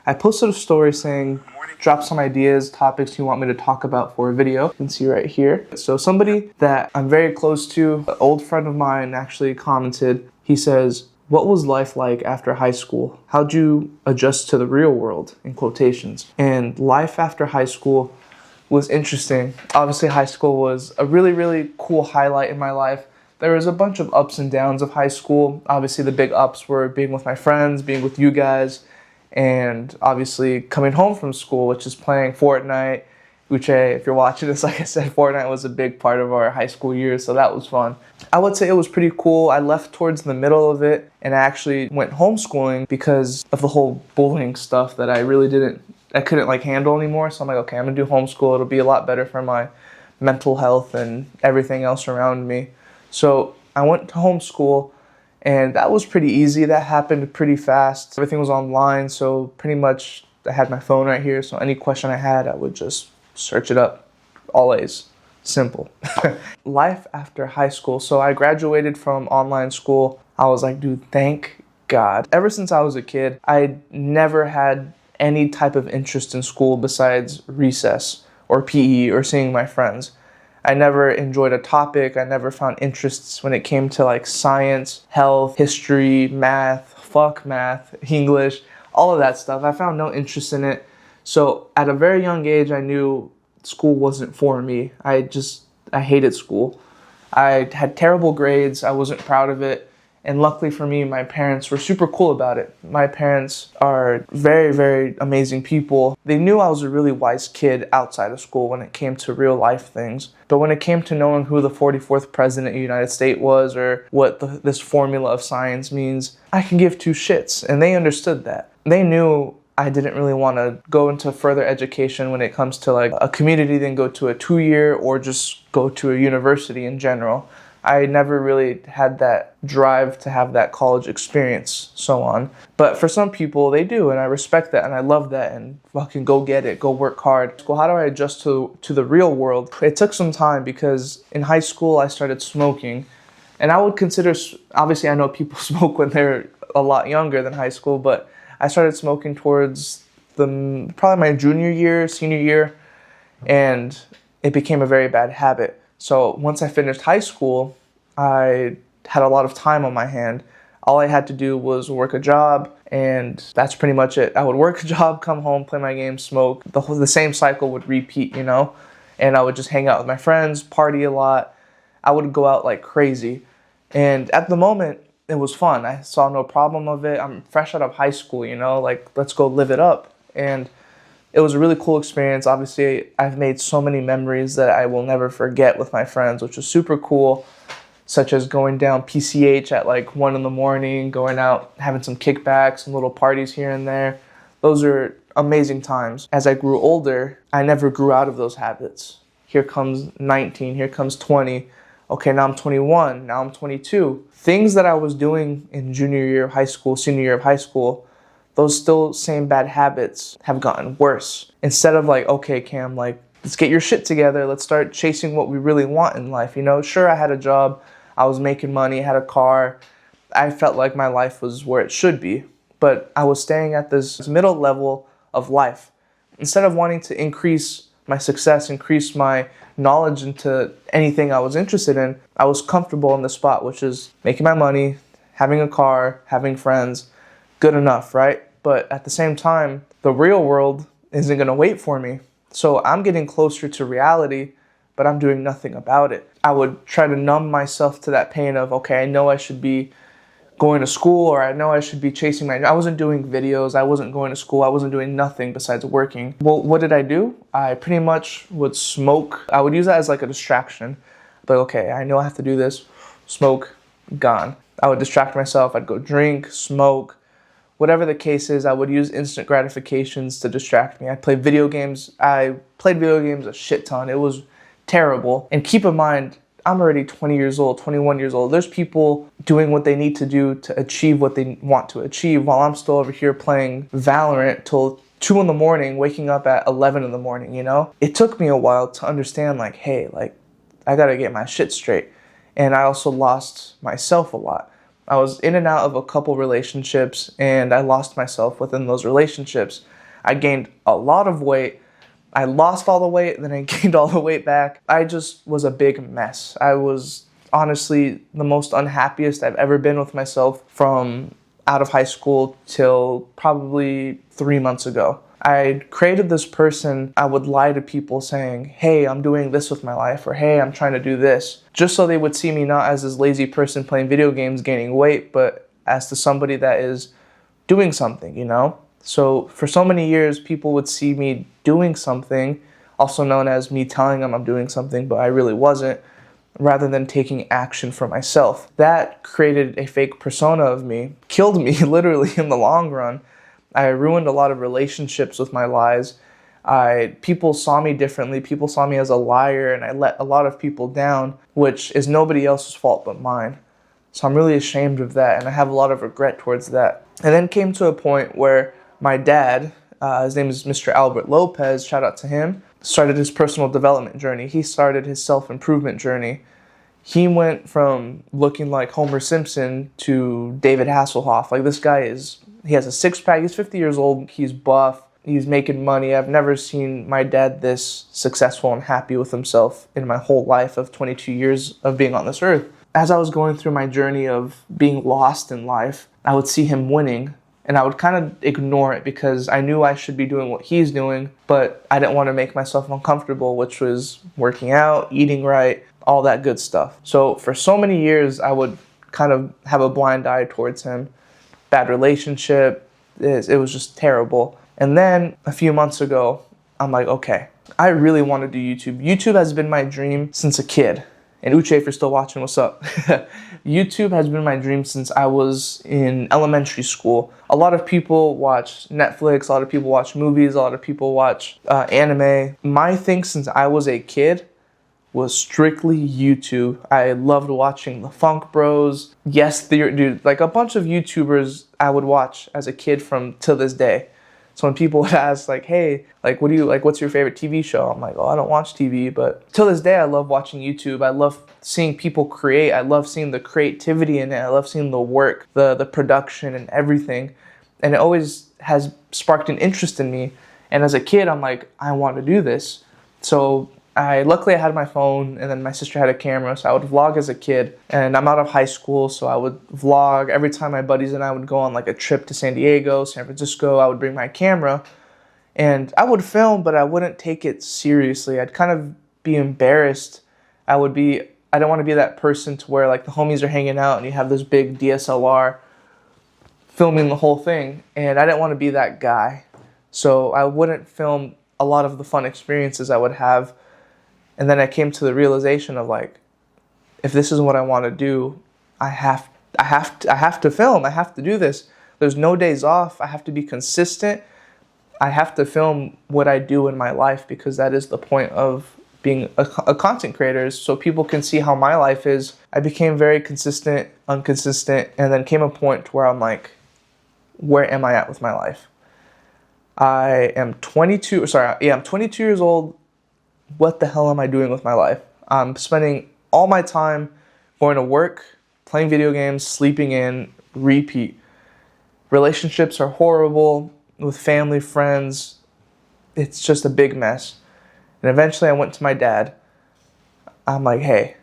I posted a story saying, drop some ideas, topics you want me to talk about for a video. You can see right here. So somebody that I'm very close to, an old friend of mine actually commented. He says, what was life like after high school? How'd you adjust to the real world, in quotations? And life after high school was interesting. Obviously, high school was a really, really cool highlight in my life. There was a bunch of ups and downs of high school. Obviously, the big ups were being with my friends, being with you guys, and obviously coming home from school, which is playing Fortnite, which, if you're watching this, like I said, Fortnite was a big part of our high school years, so that was fun. I would say it was pretty cool. I left towards the middle of it, and I actually went homeschooling because of the whole bullying stuff that I couldn't like handle anymore. So I'm like, okay, I'm gonna do homeschool. It'll be a lot better for my mental health and everything else around me. So I went to homeschool, and that was pretty easy. That happened pretty fast. Everything was online, so pretty much I had my phone right here. So any question I had, I would just search it up. Always simple. Life after high school. So I graduated from online school. I was like, dude, thank God. Ever since I was a kid, I never had any type of interest in school besides recess or PE or seeing my friends. I never enjoyed a topic. I never found interests when it came to like science, health, history, math, English, all of that stuff. I found no interest in it. So at a very young age, I knew school wasn't for me. I hated school. I had terrible grades. I wasn't proud of it. And luckily for me, my parents were super cool about it. My parents are very, very amazing people. They knew I was a really wise kid outside of school when it came to real life things. But when it came to knowing who the 44th president of the United States was or what this formula of science means, I can give two shits. And they understood that. They knew I didn't really want to go into further education when it comes to like a community, then go to a 2-year or just go to a university in general. I never really had that drive to have that college experience, so on. But for some people, they do, and I respect that, and I love that, and fucking go get it, go work hard. So how do I adjust to the real world? It took some time because in high school, I started smoking, and I would consider, obviously I know people smoke when they're a lot younger than high school, but I started smoking towards probably my junior year, senior year, and it became a very bad habit. So once I finished high school, I had a lot of time on my hand. All I had to do was work a job, and that's pretty much it. I would work a job, come home, play my game, smoke. The same cycle would repeat, you know? And I would just hang out with my friends, party a lot. I would go out like crazy. And at the moment, it was fun. I saw no problem of it. I'm fresh out of high school, you know? Like, let's go live it up. And it was a really cool experience. Obviously, I've made so many memories that I will never forget with my friends, which was super cool, such as going down PCH at like 1 a.m, going out, having some kickbacks, some little parties here and there. Those are amazing times. As I grew older, I never grew out of those habits. Here comes 19, here comes 20. Okay, now I'm 21, now I'm 22. Things that I was doing in junior year of high school, senior year of high school, those still same bad habits have gotten worse. Instead of like, okay, Cam, like, let's get your shit together. Let's start chasing what we really want in life. You know, sure, I had a job. I was making money, had a car. I felt like my life was where it should be. But I was staying at this middle level of life. Instead of wanting to increase my success, increase my knowledge into anything I was interested in, I was comfortable in the spot, which is making my money, having a car, having friends. Good enough, right? But at the same time, the real world isn't going to wait for me. So I'm getting closer to reality, but I'm doing nothing about it. I would try to numb myself to that pain of, okay, I know I should be going to school, or I know I should be chasing I wasn't doing videos, I wasn't going to school, I wasn't doing nothing besides working. Well, what did I do? I pretty much would smoke. I would use that as like a distraction. But okay, I know I have to do this. Smoke, gone. I would distract myself. I'd go drink, smoke. Whatever the case is, I would use instant gratifications to distract me. I'd play video games. I played video games a shit ton. It was terrible. And keep in mind, I'm already 20 years old, 21 years old. There's people doing what they need to do to achieve what they want to achieve while I'm still over here playing Valorant till 2 in the morning, waking up at 11 in the morning, you know? It took me a while to understand, like, hey, like, I gotta get my shit straight. And I also lost myself a lot. I was in and out of a couple relationships, and I lost myself within those relationships. I gained a lot of weight. I lost all the weight, then I gained all the weight back. I just was a big mess. I was honestly the most unhappiest I've ever been with myself from out of high school till probably 3 months ago. I created this person. I would lie to people saying, hey, I'm doing this with my life, or hey, I'm trying to do this, just so they would see me not as this lazy person playing video games gaining weight, but as to somebody that is doing something, you know? So for so many years, people would see me doing something, also known as me telling them I'm doing something, but I really wasn't, rather than taking action for myself. That created a fake persona of me, killed me literally in the long run. I ruined a lot of relationships with my lies. People saw me differently. People saw me as a liar, and I let a lot of people down, which is nobody else's fault but mine. So I'm really ashamed of that, and I have a lot of regret towards that. And then came to a point where my dad, his name is Mr. Albert Lopez, shout out to him, started his personal development journey. He started his self-improvement journey. He went from looking like Homer Simpson to David Hasselhoff. Like, this guy he has a six-pack, he's 50 years old, he's buff, he's making money. I've never seen my dad this successful and happy with himself in my whole life of 22 years of being on this earth. As I was going through my journey of being lost in life, I would see him winning, and I would kind of ignore it because I knew I should be doing what he's doing, but I didn't want to make myself uncomfortable, which was working out, eating right, all that good stuff. So for so many years, I would kind of have a blind eye towards him. Bad relationship, it was just terrible. And then a few months ago, I'm like, okay, I really want to do YouTube. YouTube has been my dream since a kid. And Uche, if you're still watching, what's up? YouTube has been my dream since I was in elementary school. A lot of people watch Netflix, a lot of people watch movies, a lot of people watch anime. My thing since I was a kid was strictly YouTube. I loved watching the Funk Bros. Yes, dude, like a bunch of YouTubers I would watch as a kid from till this day. So when people would ask, like, hey, like, what's your favorite TV show? I'm like, oh, I don't watch TV, but till this day, I love watching YouTube. I love seeing people create. I love seeing the creativity in it. I love seeing the work, the production and everything. And it always has sparked an interest in me. And as a kid, I'm like, I want to do this. So luckily I had my phone, and then my sister had a camera, so I would vlog as a kid. And I'm out of high school, so I would vlog. Every time my buddies and I would go on like a trip to San Diego, San Francisco, I would bring my camera, and I would film, but I wouldn't take it seriously. I'd kind of be embarrassed. I don't want to be that person to where like the homies are hanging out and you have this big DSLR filming the whole thing, and I didn't want to be that guy. So I wouldn't film a lot of the fun experiences I would have. And then I came to the realization of like, if this is what I want to do, I have to film. I have to do this. There's no days off. I have to be consistent. I have to film what I do in my life, because that is the point of being a content creator, so people can see how my life is. I became very consistent, inconsistent, and then came a point where I'm like, where am I at with my life? I'm 22 years old. What the hell am I doing with my life? I'm spending all my time going to work, playing video games, sleeping in, repeat. Relationships are horrible with family, friends. It's just a big mess. And eventually I went to my dad. I'm like, hey,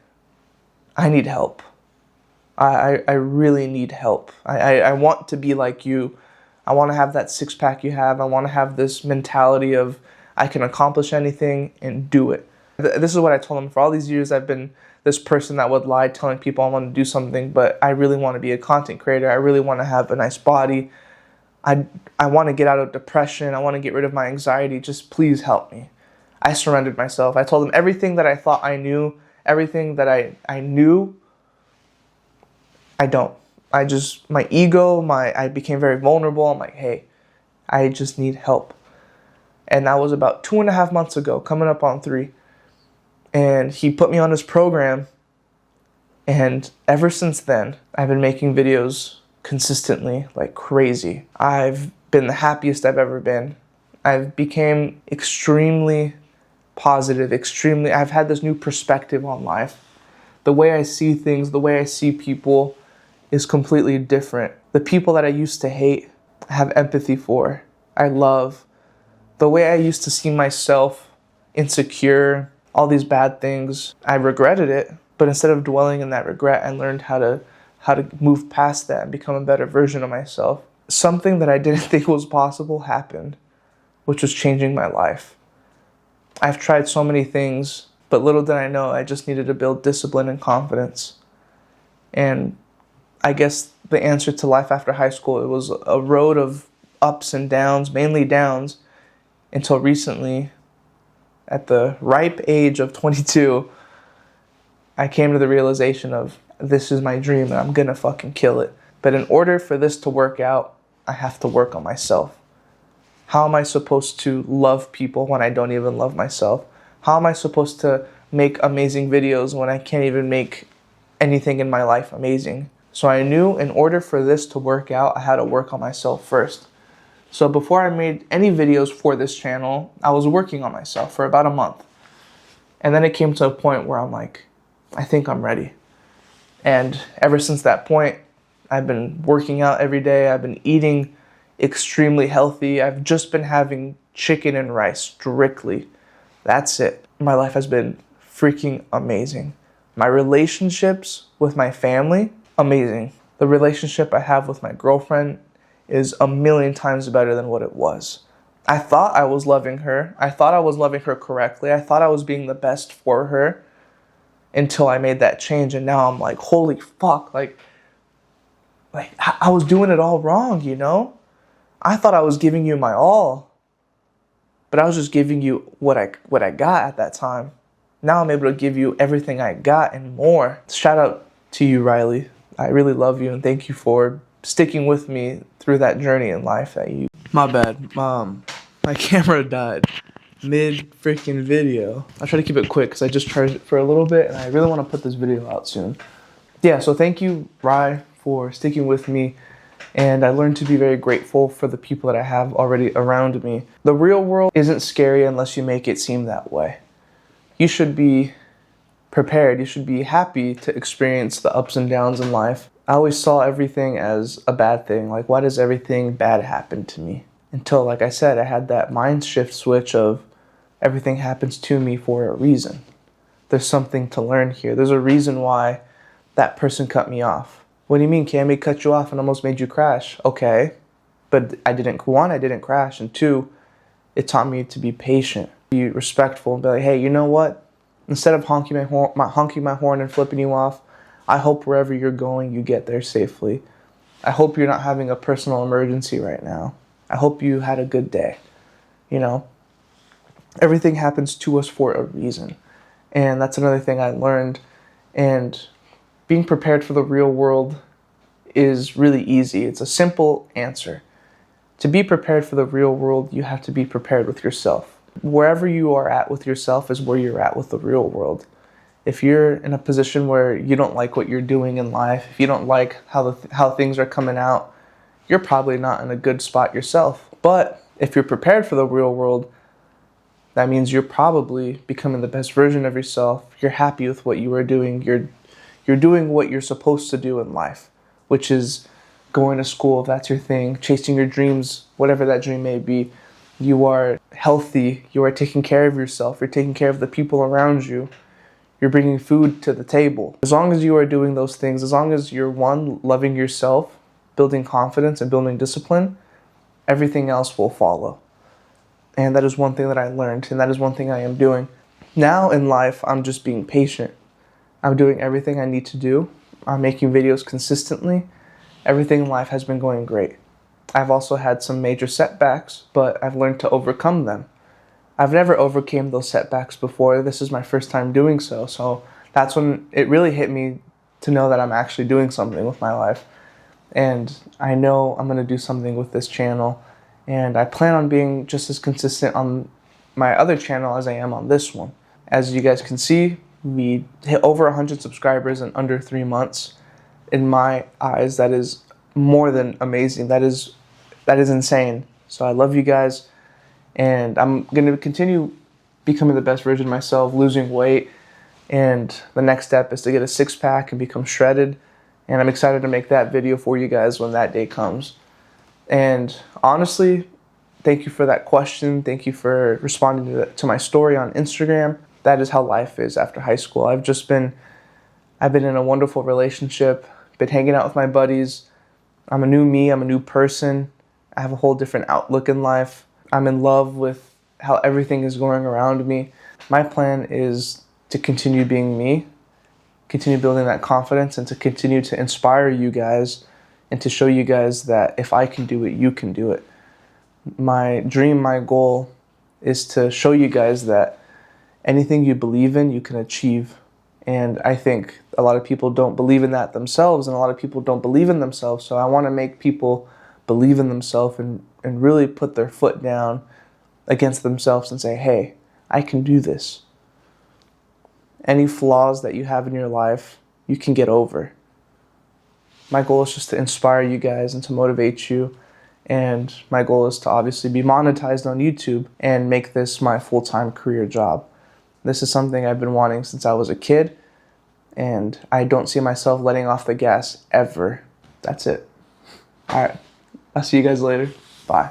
I need help. I really need help. I want to be like you. I want to have that six-pack you have. I want to have this mentality of I can accomplish anything and do it. This is what I told him. For all these years, I've been this person that would lie telling people I want to do something, but I really want to be a content creator. I really want to have a nice body. I want to get out of depression. I want to get rid of my anxiety. Just please help me. I surrendered myself. I told him everything that I thought I knew, everything that I knew, I don't. My ego, I became very vulnerable. I'm like, hey, I just need help. And that was about 2.5 months ago, coming up on 3. And he put me on his program. And ever since then, I've been making videos consistently, like crazy. I've been the happiest I've ever been. I've became extremely positive, I've had this new perspective on life. The way I see things, the way I see people, is completely different. The people that I used to hate, I have empathy for. I love. The way I used to see myself, insecure, all these bad things, I regretted it. But instead of dwelling in that regret, I learned how to move past that and become a better version of myself. Something that I didn't think was possible happened, which was changing my life. I've tried so many things, but little did I know I just needed to build discipline and confidence. And I guess the answer to life after high school, it was a road of ups and downs, mainly downs, until recently, at the ripe age of 22, I came to the realization of this is my dream and I'm gonna fucking kill it. But in order for this to work out, I have to work on myself. How am I supposed to love people when I don't even love myself? How am I supposed to make amazing videos when I can't even make anything in my life amazing? So I knew in order for this to work out, I had to work on myself first. So before I made any videos for this channel, I was working on myself for about a month. And then it came to a point where I'm like, I think I'm ready. And ever since that point, I've been working out every day. I've been eating extremely healthy. I've just been having chicken and rice strictly. That's it. My life has been freaking amazing. My relationships with my family, amazing. The relationship I have with my girlfriend is a million times better than what it was. I thought I was loving her. I thought I was loving her correctly. I thought I was being the best for her until I made that change. And now I'm like, holy fuck, like I was doing it all wrong, you know? I thought I was giving you my all, but I was just giving you what I got at that time. Now I'm able to give you everything I got and more. Shout out to you, Riley. I really love you and thank you for sticking with me through that journey in life that you... My bad, Mom. My camera died mid freaking video. I try to keep it quick because I just charged it for a little bit and I really want to put this video out soon. Yeah, so thank you, Rye, for sticking with me. And I learned to be very grateful for the people that I have already around me. The real world isn't scary unless you make it seem that way. You should be prepared. You should be happy to experience the ups and downs in life. I always saw everything as a bad thing. Like, why does everything bad happen to me? Until, like I said, I had that mind shift switch of everything happens to me for a reason. There's something to learn here. There's a reason why that person cut me off. What do you mean, Cammy cut you off and almost made you crash? Okay, but I didn't crash. And two, it taught me to be patient, be respectful, and be like, hey, you know what? Instead of honking my horn and flipping you off, I hope wherever you're going, you get there safely. I hope you're not having a personal emergency right now. I hope you had a good day. You know, everything happens to us for a reason. And that's another thing I learned. And being prepared for the real world is really easy. It's a simple answer. To be prepared for the real world, you have to be prepared with yourself. Wherever you are at with yourself is where you're at with the real world. If you're in a position where you don't like what you're doing in life, if you don't like how things are coming out, you're probably not in a good spot yourself. But if you're prepared for the real world, that means you're probably becoming the best version of yourself. You're happy with what you are doing. You're doing what you're supposed to do in life, which is going to school, if that's your thing, chasing your dreams, whatever that dream may be. You are healthy. You are taking care of yourself. You're taking care of the people around you. You're bringing food to the table. As long as you are doing those things, as long as you're, one, loving yourself, building confidence and building discipline, everything else will follow. And that is one thing that I learned, and that is one thing I am doing. Now in life, I'm just being patient. I'm doing everything I need to do. I'm making videos consistently. Everything in life has been going great. I've also had some major setbacks, but I've learned to overcome them. I've never overcame those setbacks before. This is my first time doing so. So that's when it really hit me to know that I'm actually doing something with my life. And I know I'm going to do something with this channel. And I plan on being just as consistent on my other channel as I am on this one. As you guys can see, we hit over 100 subscribers in under 3 months. In my eyes, that is more than amazing. That is insane. So I love you guys. And I'm going to continue becoming the best version of myself, losing weight. And the next step is to get a six-pack and become shredded And I'm excited to make that video for you guys when that day comes. And honestly, thank you for that question. Thank you for responding to my story on Instagram. That is how life is after high school. I've been in a wonderful relationship, been hanging out with my buddies. I'm a new me, I'm a new person. I have a whole different outlook in life. I'm in love with how everything is going around me. My plan is to continue being me, continue building that confidence, and to continue to inspire you guys and to show you guys that if I can do it, you can do it. My dream, my goal is to show you guys that anything you believe in, you can achieve. And I think a lot of people don't believe in that themselves, and a lot of people don't believe in themselves. So I want to make people believe in themselves and really put their foot down against themselves and say, hey, I can do this. Any flaws that you have in your life, you can get over. My goal is just to inspire you guys and to motivate you. And my goal is to obviously be monetized on YouTube and make this my full-time career job. This is something I've been wanting since I was a kid, and I don't see myself letting off the gas ever. That's it. All right. I'll see you guys later. Bye.